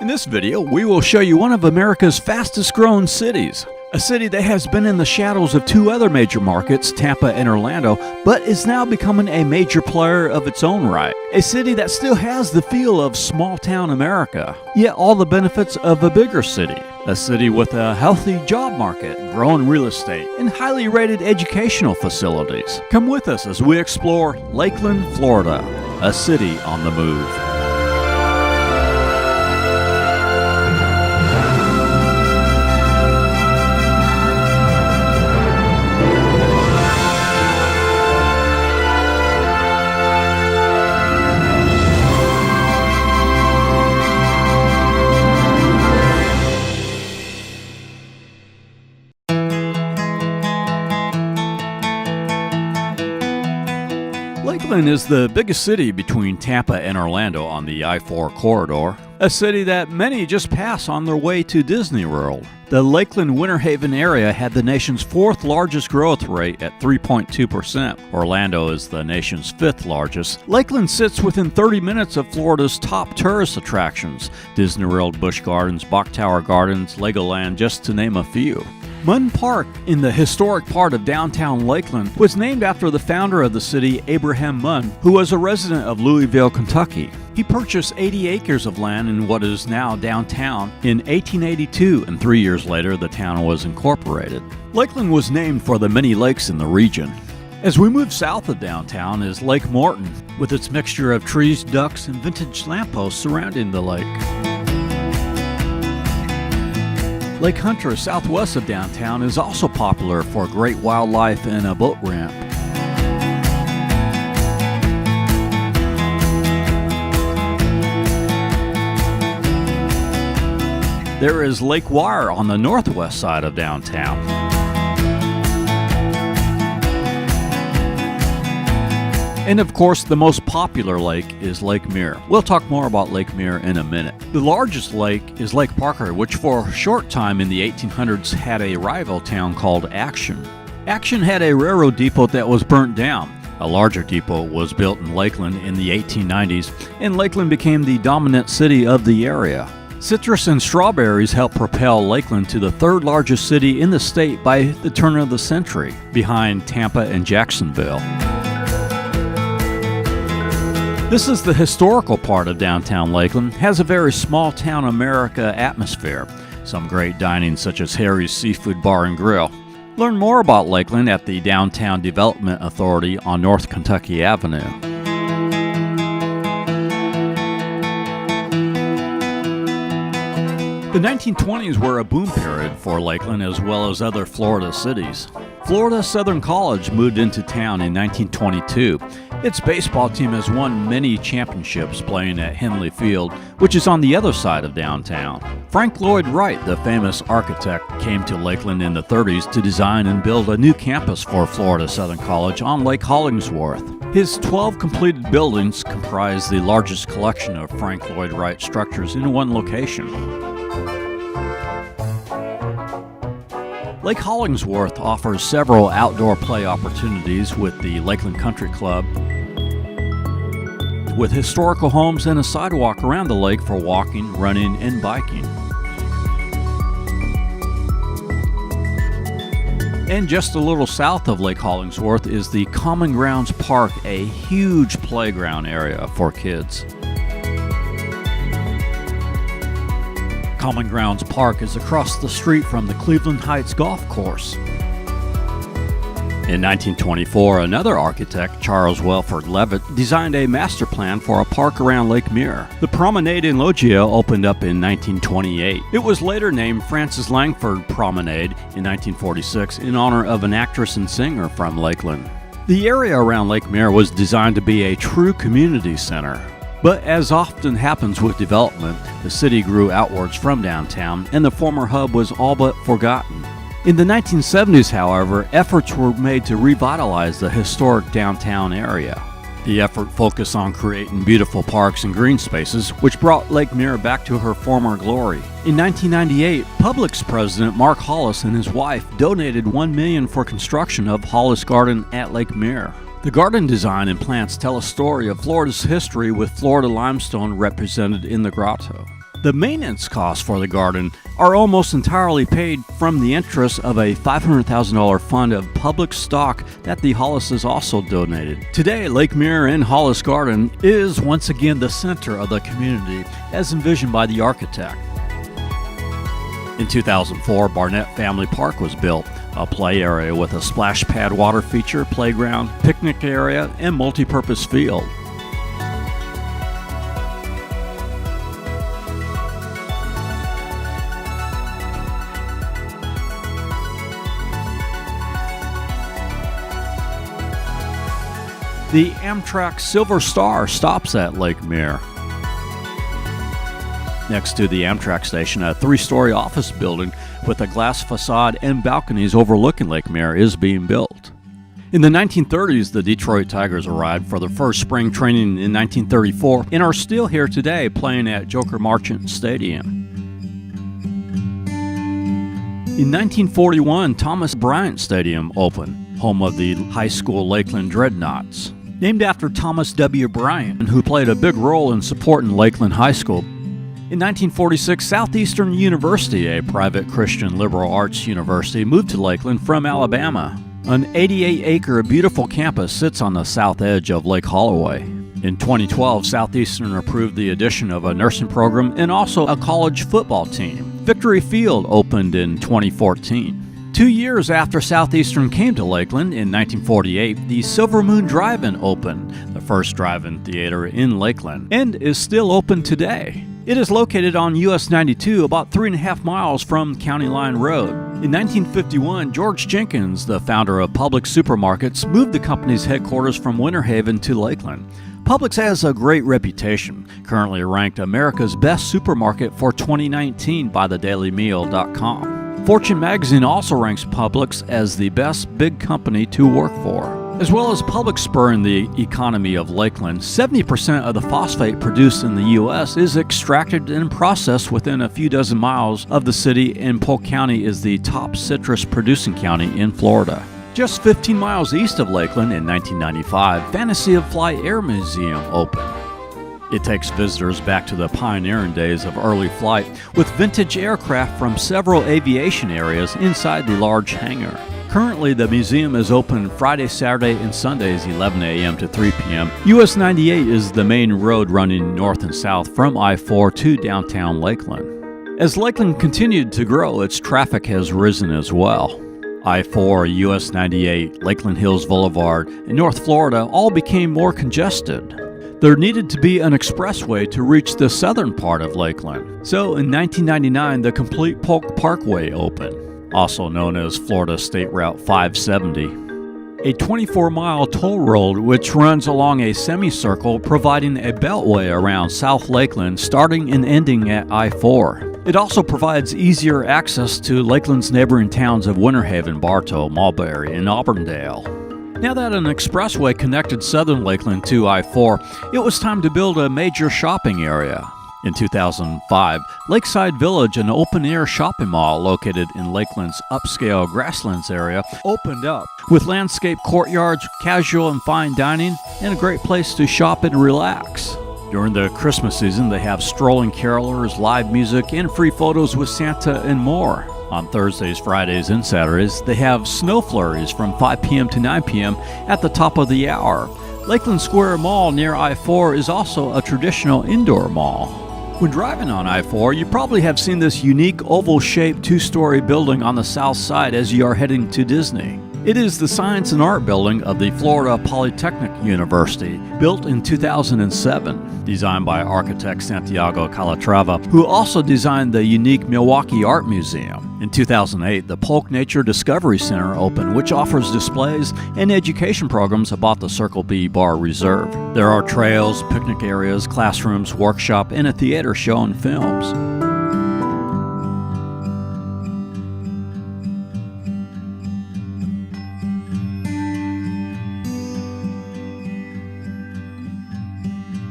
In this video, we will show you one of America's fastest growing cities. A city that has been in the shadows of two other major markets, Tampa and Orlando, but is now becoming a major player of its own right. A city that still has the feel of small town America, yet all the benefits of a bigger city. A city with a healthy job market, growing real estate, and highly rated educational facilities. Come with us as we explore Lakeland, Florida, a city on the move. Lakeland is the biggest city between Tampa and Orlando on the I-4 corridor, a city that many just pass on their way to Disney World. The Lakeland Winter Haven area had the nation's fourth largest growth rate at 3.2%. Orlando is the nation's fifth largest. Lakeland sits within 30 minutes of Florida's top tourist attractions, Disney World, Busch Gardens, Bok Tower Gardens, Legoland, just to name a few. Munn Park, in the historic part of downtown Lakeland, was named after the founder of the city, Abraham Munn, who was a resident of Louisville, Kentucky. He purchased 80 acres of land in what is now downtown in 1882, and 3 years later the town was incorporated. Lakeland was named for the many lakes in the region. As we move south of downtown is Lake Morton, with its mixture of trees, ducks, and vintage lampposts surrounding the lake. Lake Hunter, southwest of downtown, is also popular for great wildlife and a boat ramp. There is Lake Wire on the northwest side of downtown. And of course, the most popular lake is Lake Mirror. We'll talk more about Lake Mirror in a minute. The largest lake is Lake Parker, which for a short time in the 1800s had a rival town called Action. Action had a railroad depot that was burnt down. A larger depot was built in Lakeland in the 1890s, and Lakeland became the dominant city of the area. Citrus and strawberries helped propel Lakeland to the third largest city in the state by the turn of the century, behind Tampa and Jacksonville. This is the historical part of downtown Lakeland. It has a very small town America atmosphere. Some great dining such as Harry's Seafood Bar and Grill. Learn more about Lakeland at the Downtown Development Authority on North Kentucky Avenue. The 1920s were a boom period for Lakeland as well as other Florida cities. Florida Southern College moved into town in 1922. Its baseball team has won many championships playing at Henley Field, which is on the other side of downtown. Frank Lloyd Wright, the famous architect, came to Lakeland in the 30s to design and build a new campus for Florida Southern College on Lake Hollingsworth. His 12 completed buildings comprise the largest collection of Frank Lloyd Wright structures in one location. Lake Hollingsworth offers several outdoor play opportunities with the Lakeland Country Club, with historical homes and a sidewalk around the lake for walking, running, and biking. And just a little south of Lake Hollingsworth is the Common Grounds Park, a huge playground area for kids. Common Grounds Park is across the street from the Cleveland Heights Golf Course. In 1924, another architect, Charles Welford Levitt, designed a master plan for a park around Lake Mirror. The Promenade in Loggia opened up in 1928. It was later named Frances Langford Promenade in 1946 in honor of an actress and singer from Lakeland. The area around Lake Mirror was designed to be a true community center. But as often happens with development, the city grew outwards from downtown, and the former hub was all but forgotten. In the 1970s, however, efforts were made to revitalize the historic downtown area. The effort focused on creating beautiful parks and green spaces, which brought Lake Mirror back to her former glory. In 1998, Publix president Mark Hollis and his wife donated $1 million for construction of Hollis Garden at Lake Mirror. The garden design and plants tell a story of Florida's history with Florida limestone represented in the grotto. The maintenance costs for the garden are almost entirely paid from the interest of a $500,000 fund of public stock that the Hollises also donated. Today, Lake Mirror and Hollis Garden is once again the center of the community as envisioned by the architect. In 2004, Barnett Family Park was built, a play area with a splash pad water feature, playground, picnic area, and multi-purpose field. The Amtrak Silver Star stops at Lake Mirror. Next to the Amtrak station, a 3-story office building with a glass facade and balconies overlooking Lake Mirror is being built. In the 1930s, the Detroit Tigers arrived for their first spring training in 1934 and are still here today playing at Joker Marchant Stadium. In 1941, Thomas Bryant Stadium opened, home of the high school Lakeland Dreadnoughts. Named after Thomas W. Bryant, who played a big role in supporting Lakeland High School. In 1946, Southeastern University, a private Christian liberal arts university, moved to Lakeland from Alabama. An 88-acre beautiful campus sits on the south edge of Lake Holloway. In 2012, Southeastern approved the addition of a nursing program and also a college football team. Victory Field opened in 2014. 2 years after Southeastern came to Lakeland, in 1948, the Silver Moon Drive-In opened, the first drive-in theater in Lakeland, and is still open today. It is located on US 92, about 3.5 miles from County Line Road. In 1951, George Jenkins, the founder of Publix Supermarkets, moved the company's headquarters from Winter Haven to Lakeland. Publix has a great reputation, currently ranked America's best supermarket for 2019 by thedailymeal.com. Fortune magazine also ranks Publix as the best big company to work for. As well as Publix spurring the economy of Lakeland, 70% of the phosphate produced in the U.S. is extracted and processed within a few dozen miles of the city, and Polk County is the top citrus producing county in Florida. Just 15 miles east of Lakeland in 1995, Fantasy of Fly Air Museum opened. It takes visitors back to the pioneering days of early flight with vintage aircraft from several aviation areas inside the large hangar. Currently, the museum is open Friday, Saturday, and Sundays 11 a.m. to 3 p.m. US 98 is the main road running north and south from I-4 to downtown Lakeland. As Lakeland continued to grow, its traffic has risen as well. I-4, US 98, Lakeland Hills Boulevard, and North Florida all became more congested. There needed to be an expressway to reach the southern part of Lakeland. So in 1999, the complete Polk Parkway opened, also known as Florida State Route 570. A 24-mile toll road which runs along a semicircle providing a beltway around South Lakeland starting and ending at I-4. It also provides easier access to Lakeland's neighboring towns of Winter Haven, Bartow, Mulberry, and Auburndale. Now that an expressway connected southern Lakeland to I-4, it was time to build a major shopping area. In 2005, Lakeside Village, an open-air shopping mall located in Lakeland's upscale Grasslands area, opened up with landscape courtyards, casual and fine dining, and a great place to shop and relax. During the Christmas season, they have strolling carolers, live music, and free photos with Santa and more. On Thursdays, Fridays, and Saturdays, they have snow flurries from 5 p.m. to 9 p.m. at the top of the hour. Lakeland Square Mall near I-4 is also a traditional indoor mall. When driving on I-4, you probably have seen this unique oval-shaped 2-story building on the south side as you are heading to Disney. It is the Science and Art Building of the Florida Polytechnic University, built in 2007, designed by architect Santiago Calatrava, who also designed the unique Milwaukee Art Museum. In 2008, the Polk Nature Discovery Center opened, which offers displays and education programs about the Circle B Bar Reserve. There are trails, picnic areas, classrooms, workshop, and a theater showing films.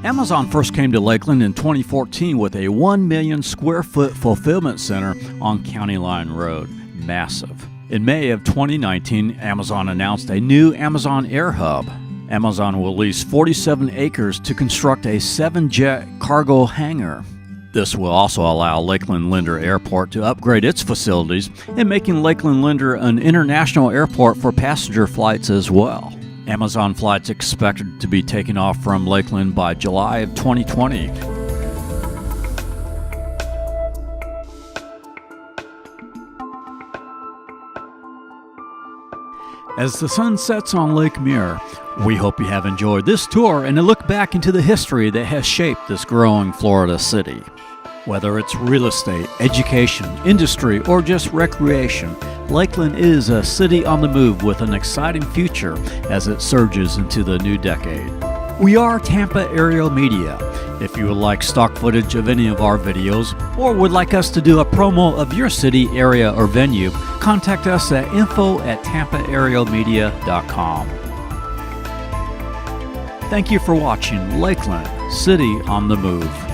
Amazon first came to Lakeland in 2014 with a 1 million square foot fulfillment center on County Line Road. Massive. In May of 2019, Amazon announced a new Amazon Air Hub. Amazon will lease 47 acres to construct a 7-jet cargo hangar. This will also allow Lakeland Linder Airport to upgrade its facilities and making Lakeland Linder an international airport for passenger flights as well. Amazon flights expected to be taking off from Lakeland by July of 2020. As the sun sets on Lake Mirror, we hope you have enjoyed this tour and a look back into the history that has shaped this growing Florida city. Whether it's real estate, education, industry, or just recreation, Lakeland is a city on the move with an exciting future as it surges into the new decade. We are Tampa Aerial Media. If you would like stock footage of any of our videos or would like us to do a promo of your city, area, or venue, contact us at info@tampaaerialmedia.com. Thank you for watching Lakeland, City on the Move.